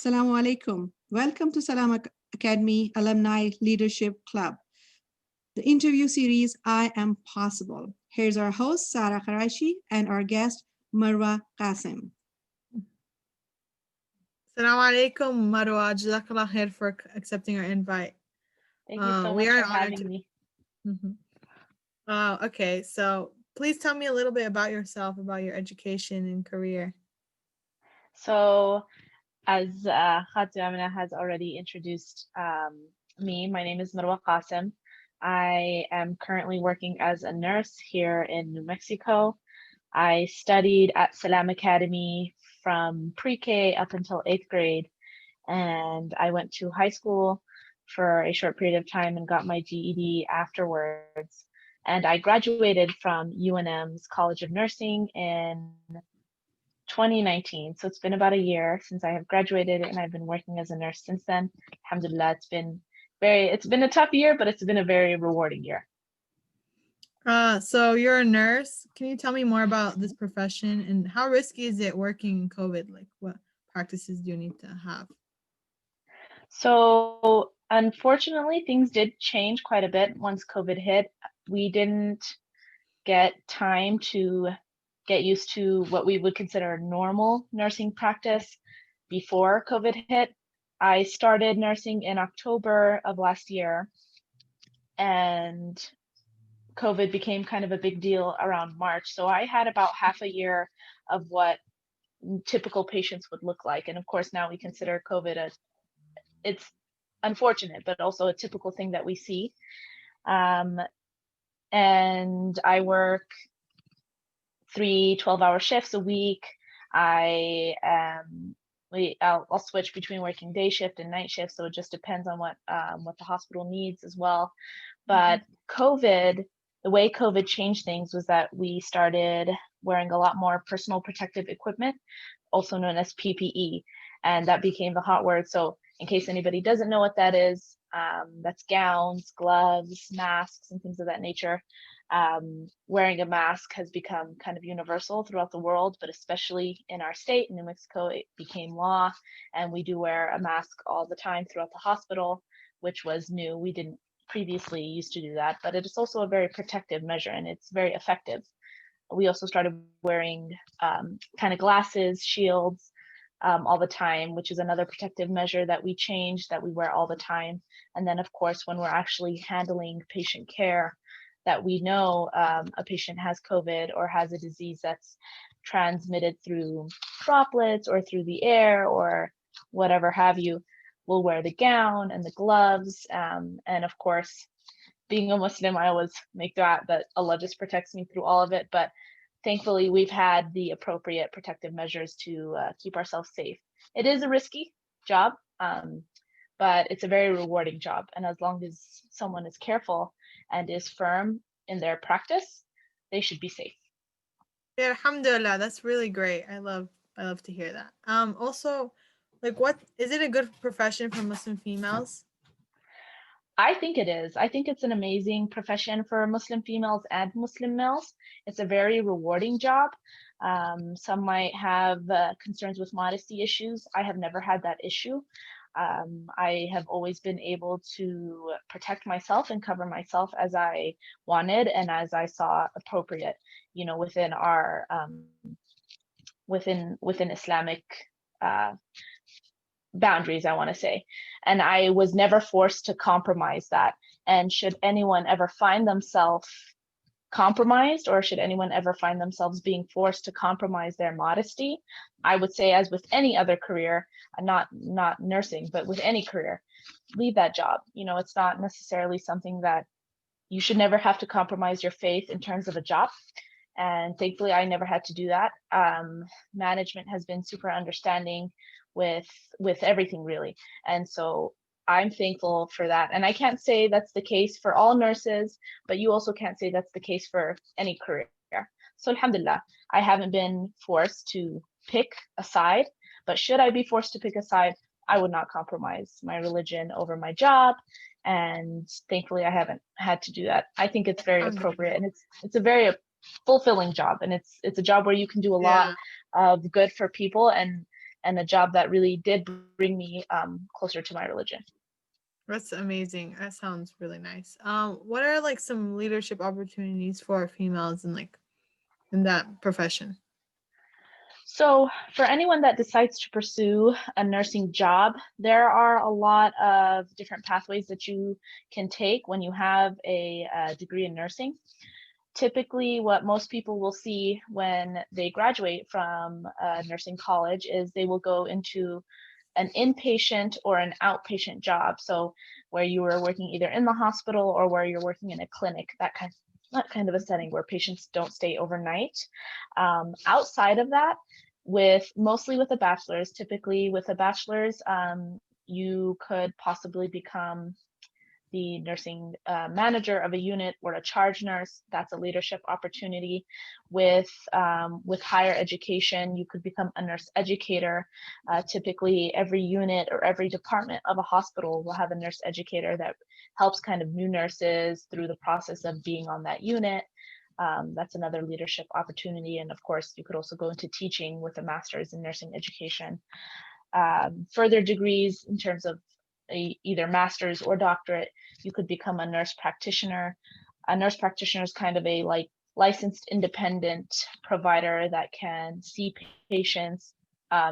Assalamu alaikum. Welcome to Salam Academy Alumni Leadership Club, the interview series I Am Possible. Here's our host, Khraishi, and our guest, Marwa Kassem. Salam alaikum, Marwa. Jazakallah khair for accepting our invite. Thank you so We much are for having me. Okay, so please tell me a little bit about yourself, about your education and career. So, as Khadija Amina has already introduced me, my name is Marwa Kassem. I am currently working as a nurse here in New Mexico. I studied at Salam Academy from pre-K up until 8th grade, and I went to high school for a short period of time and got my GED afterwards. And I graduated from UNM's College of Nursing in 2019. So it's been about a year since I have graduated, and I've been working as a nurse since then. Alhamdulillah, it's been a tough year, but it's been a very rewarding year. So you're a nurse. Can you tell me more about this profession and how risky is it working in COVID? Like, what practices do you need to have? So unfortunately, things did change quite a bit once COVID hit. We didn't get time to get used to what we would consider normal nursing practice before COVID hit. I started nursing in October of last year, and COVID became kind of a big deal around March. So I had about half a year of what typical patients would look like. And of course, now we consider COVID it's unfortunate, but also a typical thing that we see. And I work 3 12-hour shifts a week. I'll switch between working day shift and night shift, so it just depends on what the hospital needs as well. But COVID, the way COVID changed things was that we started wearing a lot more personal protective equipment, also known as PPE, and that became the hot word. So in case anybody doesn't know what that is, that's gowns, gloves, masks, and things of that nature. Wearing a mask has become kind of universal throughout the world, but especially in our state, in New Mexico, it became law, and we do wear a mask all the time throughout the hospital, which was new. We didn't previously used to do that, but it is also a very protective measure, and it's very effective. We also started wearing kind of glasses, shields, all the time, which is another protective measure that we changed, that we wear all the time. And then, of course, when we're actually handling patient care, that we know a patient has COVID or has a disease that's transmitted through droplets or through the air or whatever have you, we'll wear the gown and the gloves. And of course, being a Muslim, I always make that Allah just protects me through all of it. But thankfully, we've had the appropriate protective measures to keep ourselves safe. It is a risky job, but it's a very rewarding job. And as long as someone is careful and is firm in their practice, they should be safe. Yeah, alhamdulillah, that's really great. I love to hear that. Also, like, what is it a good profession for Muslim females? I think it is. I think it's an amazing profession for Muslim females and Muslim males. It's a very rewarding job. Some might have concerns with modesty issues. I have never had that issue. I have always been able to protect myself and cover myself as I wanted and as I saw appropriate, within our within Islamic boundaries, I want to say. And I was never forced to compromise that. And should anyone ever find themselves compromised, or should anyone ever find themselves being forced to compromise their modesty, I would say, as with any other career, not nursing, but with any career, leave that job. It's not necessarily something that you should never have to compromise your faith in terms of a job. And thankfully, I never had to do that. Management has been super understanding with everything, really. And so I'm thankful for that. And I can't say that's the case for all nurses, but you also can't say that's the case for any career. So alhamdulillah, I haven't been forced to pick a side, but should I be forced to pick a side, I would not compromise my religion over my job. And thankfully, I haven't had to do that. I think it's very appropriate, and it's a very fulfilling job, and it's a job where you can do a lot of good for people, and and a job that really did bring me closer to my religion. That's amazing. That sounds really nice. What are like some leadership opportunities for females in like in that profession? So for anyone that decides to pursue a nursing job, there are a lot of different pathways that you can take when you have a degree in nursing. Typically, what most people will see when they graduate from nursing college is they will go into an inpatient or an outpatient job. So where you are working either in the hospital or where you're working in a clinic, that kind of a setting where patients don't stay overnight. Outside of that, mostly with a bachelor's, typically with a bachelor's, you could possibly become the nursing manager of a unit or a charge nurse. That's a leadership opportunity. With higher education, you could become a nurse educator. Typically, every unit or every department of a hospital will have a nurse educator that helps kind of new nurses through the process of being on that unit. That's another leadership opportunity. And of course, you could also go into teaching with a master's in nursing education. Further degrees in terms of either master's or doctorate, you could become a nurse practitioner. A nurse practitioner is kind of a like licensed independent provider that can see patients,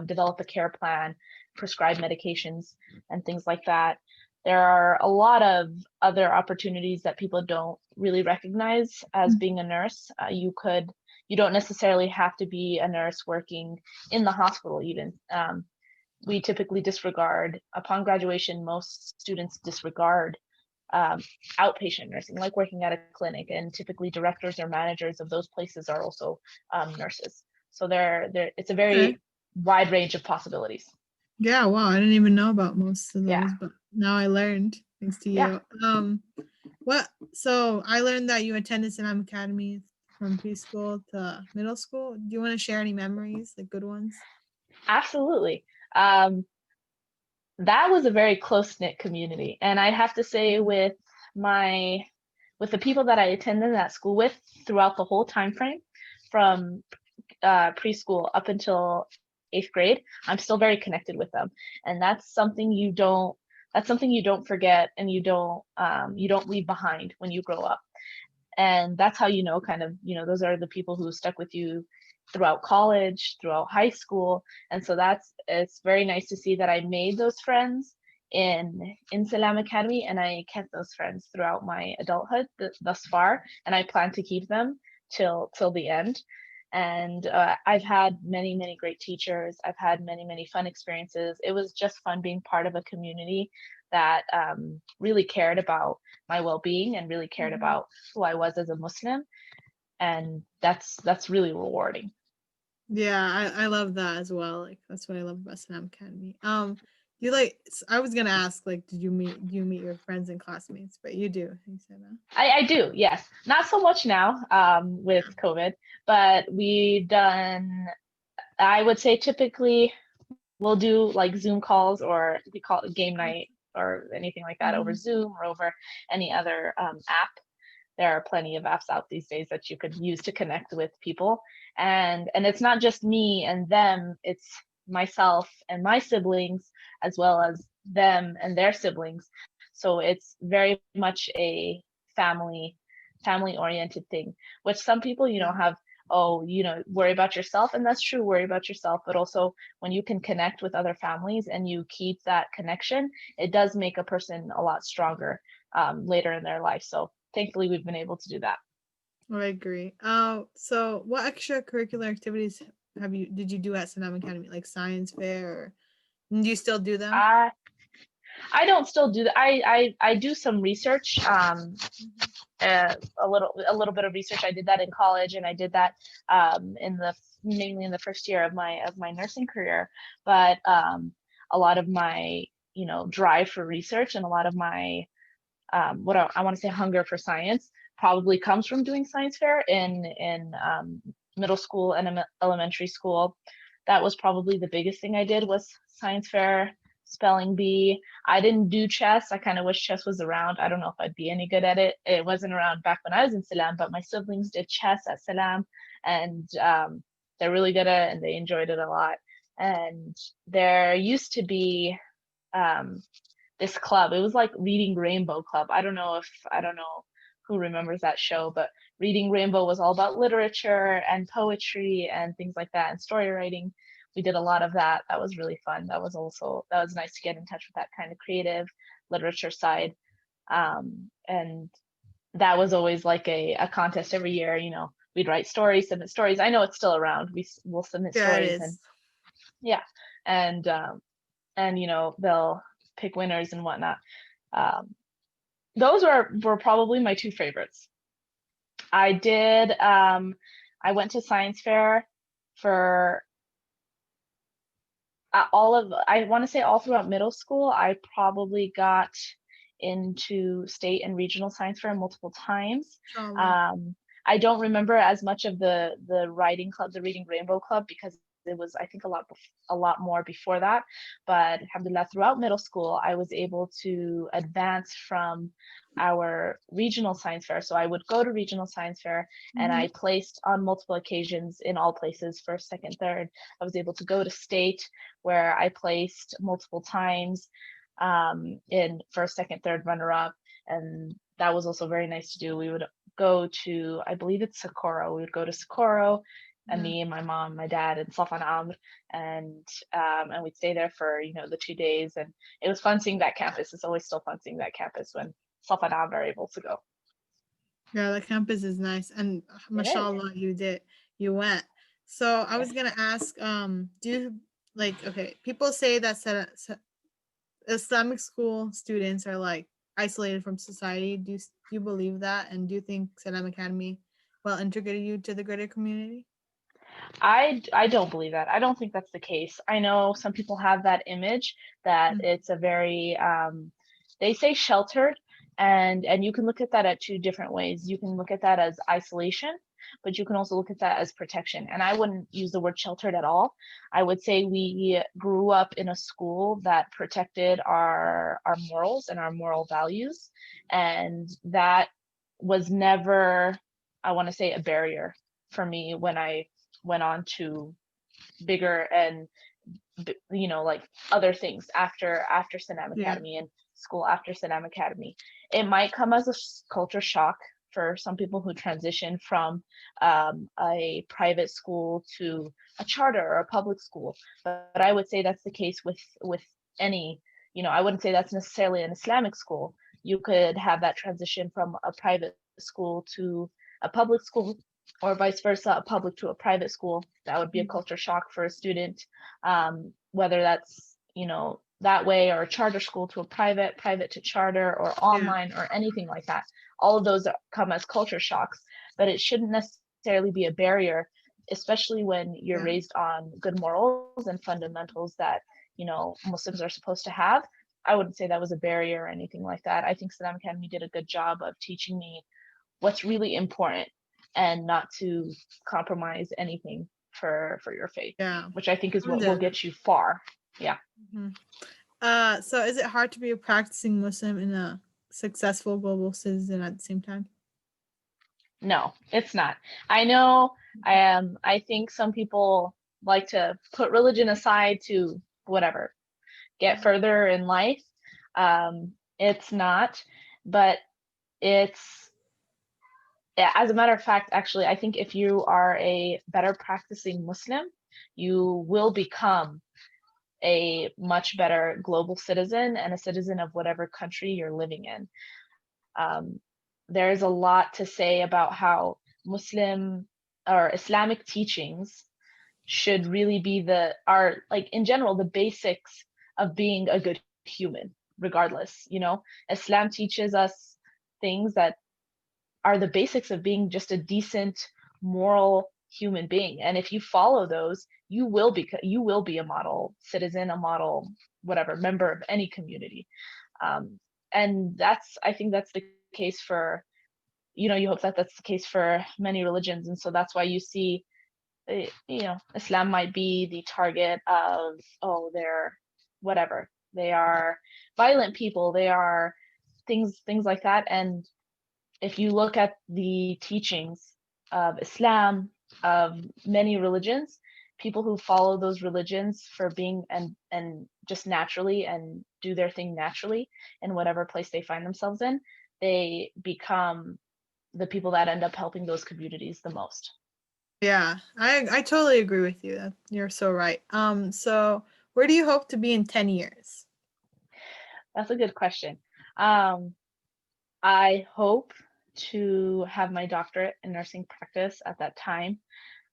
develop a care plan, prescribe medications, and things like that. There are a lot of other opportunities that people don't really recognize as being a nurse. You don't necessarily have to be a nurse working in the hospital even. We typically disregard, upon graduation, most students disregard outpatient nursing, like working at a clinic, and typically directors or managers of those places are also nurses. So it's a very wide range of possibilities. Yeah, wow, I didn't even know about most of those, Yeah. but now I learned thanks to you. Yeah. So I learned that you attended Sanam Academy from preschool to middle school. Do you want to share any memories, like good ones? Absolutely. That was a very close-knit community. And I have to say with the people that I attended that school with throughout the whole time frame, from preschool up until 8th grade, I'm still very connected with them. And that's something you don't forget, and you don't leave behind when you grow up. And that's how those are the people who stuck with you throughout college, throughout high school. And so it's very nice to see that I made those friends in Salam Academy, and I kept those friends throughout my adulthood thus far, and I plan to keep them till the end. And I've had many, many great teachers. I've had many, many fun experiences. It was just fun being part of a community that really cared about my well-being and really cared about who I was as a Muslim. And that's really rewarding. Yeah, I love that as well. Like that's what I love about Sanam Academy. I was gonna ask, like, do you meet your friends and classmates? But you do. You said that. I do, yes. Not so much now with COVID, but I would say typically we'll do like Zoom calls, or we call it game night or anything like that over Zoom or over any other app. There are plenty of apps out these days that you could use to connect with people. And it's not just me and them, it's myself and my siblings, as well as them and their siblings. So it's very much a family oriented thing, which some people, have, worry about yourself. And that's true, worry about yourself. But also when you can connect with other families and you keep that connection, it does make a person a lot stronger later in their life. So thankfully, we've been able to do that. I agree. So what extracurricular activities did you do at Sanam Academy, like science fair, or do you still do them? I don't still do that. I do some research, a little bit of research. I did that in college, and I did that mainly in the first year of my nursing career. But a lot of my drive for research and a lot of my what I want to say hunger for science probably comes from doing science fair in middle school and elementary school. That was probably the biggest thing I did, was science fair, spelling bee. I didn't do chess. I kind of wish chess was around. I don't know if I'd be any good at it. It wasn't around back when I was in Salam, but my siblings did chess at Salam, and they're really good at it, and they enjoyed it a lot. and there used to be this club. It was like Reading Rainbow Club. I don't know who remembers that show, but Reading Rainbow was all about literature and poetry and things like that, and story writing. We did a lot of that. That was really fun. That was nice to get in touch with that kind of creative literature side. And that was always like a contest every year. We'd write stories, submit stories. I know it's still around. We'll submit stories, and yeah, and they'll pick winners and whatnot. Those were probably my two favorites. I went to science fair for I want to say all throughout middle school. I probably got into state and regional science fair multiple times. I don't remember as much of the writing club, the Reading Rainbow Club, because it was, I think, a lot more before that. But alhamdulillah, throughout middle school, I was able to advance from our regional science fair. So I would go to regional science fair, and I placed on multiple occasions in all places, first, second, third. I was able to go to state, where I placed multiple times in first, second, third, runner up. And that was also very nice to do. We would go to, I believe it's Socorro. We would go to Socorro, and me and my mom, my dad, and Safan Amr, and we'd stay there for the 2 days, and it was fun seeing that campus. It's always still fun seeing that campus when Safan Amr are able to go. Yeah, the campus is nice, and mashallah, you went. So I was gonna ask, do you okay? People say that Islamic school students are like isolated from society. Do you believe that? And do you think Salam Academy well integrated you to the greater community? I don't believe that. I don't think that's the case. I know some people have that image that it's a very they say sheltered, and you can look at that at two different ways. You can look at that as isolation, but you can also look at that as protection. And I wouldn't use the word sheltered at all. I would say we grew up in a school that protected our morals and our moral values, and that was never, I want to say, a barrier for me when I went on to bigger and like other things after Sanam Academy and school after Sanam Academy. It might come as a culture shock for some people who transition from a private school to a charter or a public school, but I would say that's the case with any, I wouldn't say that's necessarily an Islamic school. You could have that transition from a private school to a public school, or vice versa, a public to a private school. That would be a culture shock for a student, whether that's that way, or a charter school to a private to charter, or online, or anything like that. All of those come as culture shocks, but it shouldn't necessarily be a barrier, especially when you're raised on good morals and fundamentals that Muslims are supposed to have. I wouldn't say that was a barrier or anything like that. I think Salam Academy did a good job of teaching me what's really important, and not to compromise anything for your faith, which I think is what will get you far. So is it hard to be a practicing Muslim and a successful global citizen at the same time? No, it's not. I know I think some people like to put religion aside to whatever, get further in life. It's not, but it's, as a matter of fact, actually, I think if you are a better practicing Muslim, you will become a much better global citizen and a citizen of whatever country you're living in. There's a lot to say about how Muslim or Islamic teachings should really be in general, the basics of being a good human, regardless. Islam teaches us things that are the basics of being just a decent, moral human being. And if you follow those, you will be a model citizen, a model whatever member of any community. And I think that's the case for, you hope that that's the case for many religions. And so that's why you see, Islam might be the target of, they're whatever, they are violent people, they are things like that. And if you look at the teachings of Islam, of many religions, people who follow those religions for being and just naturally and do their thing naturally in whatever place they find themselves in, they become the people that end up helping those communities the most. Yeah, I totally agree with you. You're so right. So where do you hope to be in 10 years? That's a good question. I hope to have my doctorate in nursing practice at that time.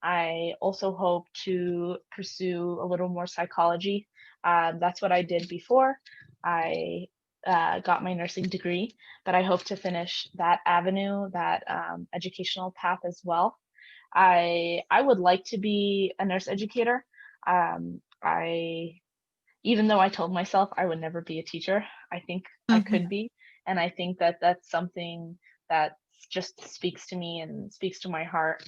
I also hope to pursue a little more psychology. That's what I did before. I got my nursing degree, but I hope to finish that avenue, that educational path as well. I would like to be a nurse educator. I Even though I told myself I would never be a teacher, I think I could be, and I think that that's something that just speaks to me and speaks to my heart.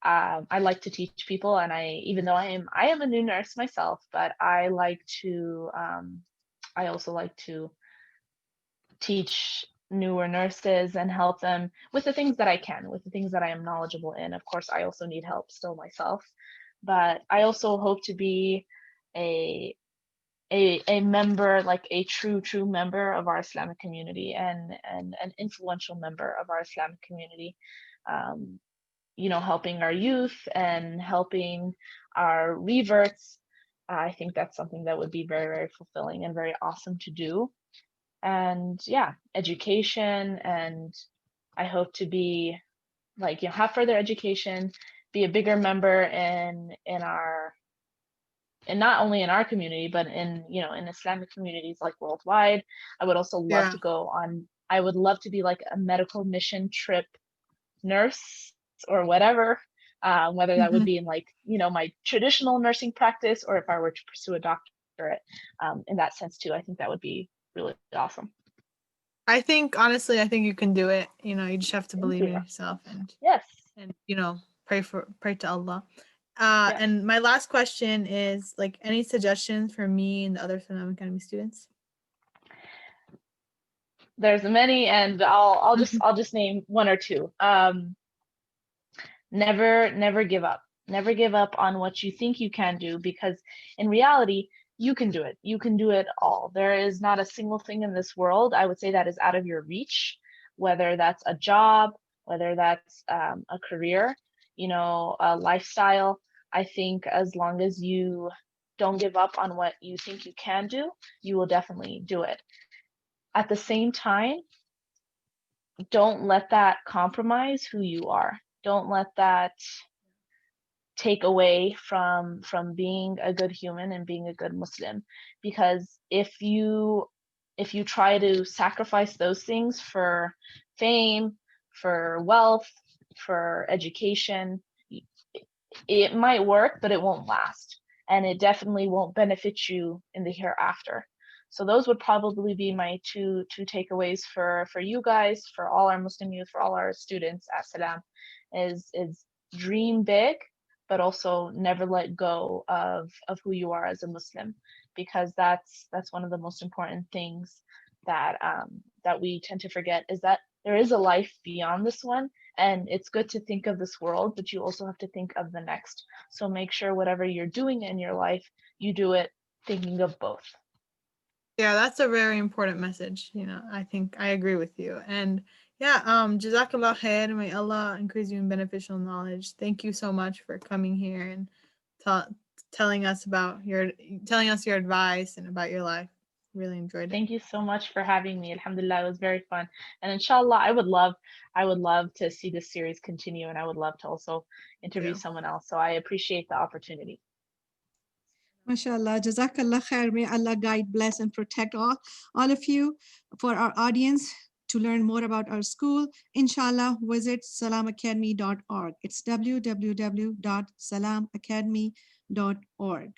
I like to teach people, and even though I am a new nurse myself, but I like to I also like to teach newer nurses and help them with the things that I can, with the things that I am knowledgeable in. Of course, I also need help still myself, but I also hope to be a a member, like a true member of our Islamic community, and an influential member of our Islamic community. Um, helping our youth and helping our reverts. I think that's something that would be very, very fulfilling and very awesome to do. And yeah, education, and I hope to be like, have further education, be a bigger member in our, and not only in our community, but in Islamic communities like worldwide. I would also love to go on, I would love to be like a medical mission trip nurse or whatever, whether that would be in like, my traditional nursing practice, or if I were to pursue a doctorate, in that sense too. I think that would be really awesome. I think, honestly, I think you can do it. You just have to believe in yourself yes, and pray to Allah. And my last question is, like, any suggestions for me and the other Sanam Academy students? There's many, and I'll just name one or two. Never give up. Never give up on what you think you can do, because in reality, you can do it. You can do it all. There is not a single thing in this world, I would say, that is out of your reach, whether that's a job, whether that's a career, a lifestyle. I think as long as you don't give up on what you think you can do, you will definitely do it. At the same time, don't let that compromise who you are. Don't let that take away from being a good human and being a good Muslim, because if you try to sacrifice those things for fame, for wealth, for education, it might work, but it won't last, and it definitely won't benefit you in the hereafter. So those would probably be my two takeaways for you guys, for all our Muslim youth, for all our students at Salam, is dream big, but also never let go of who you are as a Muslim, because that's one of the most important things that that we tend to forget, is that there is a life beyond this one, and it's good to think of this world, but you also have to think of the next. So make sure whatever you're doing in your life, you do it thinking of both. Yeah, that's a very important message. I think I agree with you. And yeah, Jazakallah khair. May Allah increase you in beneficial knowledge. Thank you so much for coming here and telling us your advice and about your life. Really enjoyed it. Thank you so much for having me. Alhamdulillah, it was very fun. And inshallah, I would love to see this series continue, and I would love to also interview someone else. So I appreciate the opportunity. MashaAllah, Jazakallah khair. May Allah guide, bless, and protect all of you. For our audience, to learn more about our school, inshallah, visit salamacademy.org. It's www.salamacademy.org.